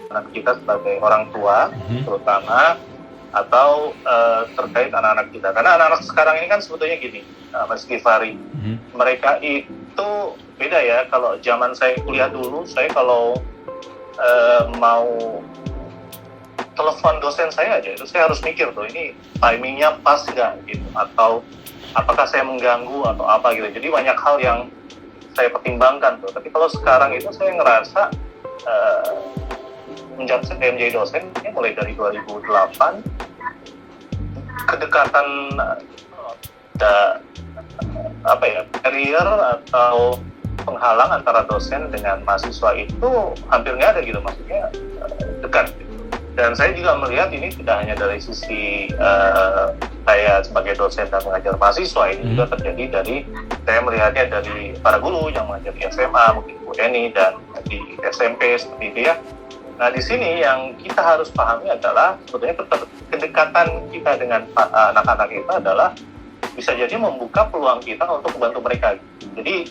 anak kita sebagai orang tua, terutama, atau terkait anak-anak kita. Karena anak-anak sekarang ini kan sebetulnya gini, Mas Givari, mereka itu beda ya. Kalau zaman saya kuliah dulu, saya kalau mau telepon dosen saya aja, itu saya harus mikir tuh, ini timingnya pas nggak gitu, atau apakah saya mengganggu atau apa gitu. Jadi banyak hal yang saya pertimbangkan tuh. Tapi kalau sekarang itu saya ngerasa menjadi dosen ini mulai dari 2008, kedekatan barrier atau penghalang antara dosen dengan mahasiswa itu hampir nggak ada gitu, maksudnya dekat gitu. Dan saya juga melihat ini tidak hanya dari sisi saya sebagai dosen dan mengajar mahasiswa, ini juga terjadi dari, saya melihatnya dari para guru yang mengajar di SMA, mungkin Bu Eni, dan di SMP seperti itu ya. Nah, di sini yang kita harus pahami adalah sebetulnya kedekatan kita dengan anak-anak itu adalah bisa jadi membuka peluang kita untuk membantu mereka. Jadi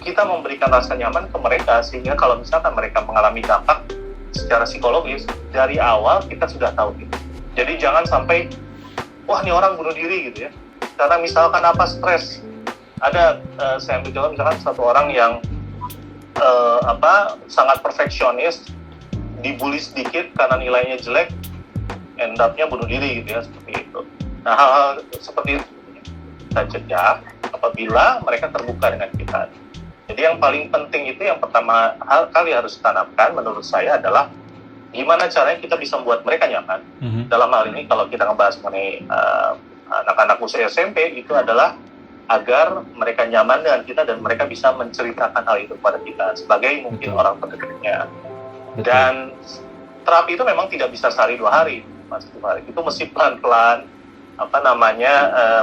kita memberikan rasa nyaman ke mereka sehingga kalau misalkan mereka mengalami dampak secara psikologis dari awal kita sudah tahu gitu. Jadi jangan sampai wah ini orang bunuh diri gitu ya. Karena misalkan apa, stres. Ada saya ambil contoh misalkan satu orang yang sangat perfeksionis, dibully sedikit karena nilainya jelek, end up-nya bunuh diri gitu ya, seperti itu. Nah, hal-hal seperti itu kita cegah apabila mereka terbuka dengan kita. Jadi yang paling penting itu, yang pertama kali harus ditanamkan menurut saya adalah gimana caranya kita bisa membuat mereka nyaman. Dalam hal ini kalau kita ngebahas mengenai anak-anak usia SMP, itu adalah agar mereka nyaman dengan kita dan mereka bisa menceritakan hal itu kepada kita sebagai mungkin orang terdekatnya. Dan terapi itu memang tidak bisa sehari 2 hari, Mas Givari. Itu mesti pelan-pelan,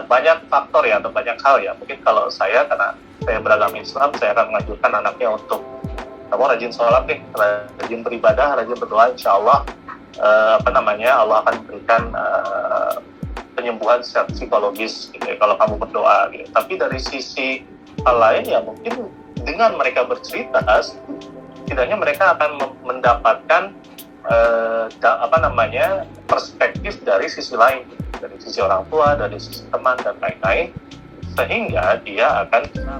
banyak faktor ya, atau banyak hal ya. Mungkin kalau saya, karena saya beragama Islam, saya akan menganjurkan anaknya untuk kamu rajin sholat deh, rajin beribadah, rajin berdoa, insya Allah Allah akan memberikan penyembuhan secara psikologis gitu ya, kalau kamu berdoa gitu. Tapi dari sisi hal lain ya, mungkin dengan mereka bercerita, setidaknya mereka akan mendapatkan perspektif dari sisi lain, dari sisi orang tua, dari sisi teman dan lain-lain, sehingga dia akan bisa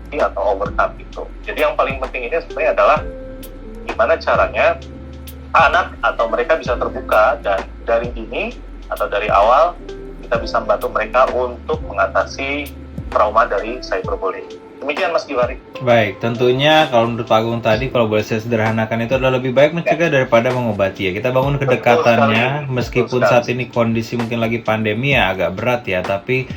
atau overcome itu. Jadi yang paling penting ini sebenarnya adalah gimana caranya anak atau mereka bisa terbuka, dan dari dini atau dari awal kita bisa membantu mereka untuk mengatasi trauma dari cyberbullying. Demikian Mas Givari. Baik, tentunya kalau menurut Pak Agung tadi, kalau boleh saya sederhanakan, itu adalah lebih baik mencegah daripada mengobati ya. Kita bangun kedekatannya, meskipun saat ini kondisi mungkin lagi pandemi ya agak berat ya, tapi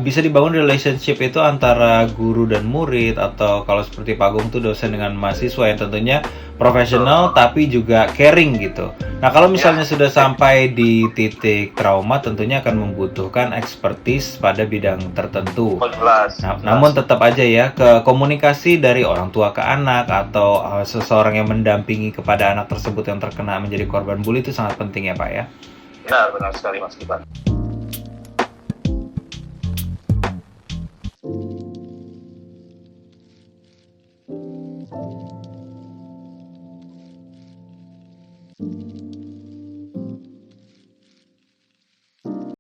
bisa dibangun relationship itu antara guru dan murid, atau kalau seperti Pak Agung tuh dosen dengan mahasiswa yang tentunya profesional tapi juga caring gitu. Nah, kalau misalnya sudah sampai di titik trauma, tentunya akan membutuhkan expertise pada bidang tertentu. Namun tetap aja ya, ke komunikasi dari orang tua ke anak atau seseorang yang mendampingi kepada anak tersebut yang terkena menjadi korban bully itu sangat penting ya Pak ya. Benar sekali Mas Givari.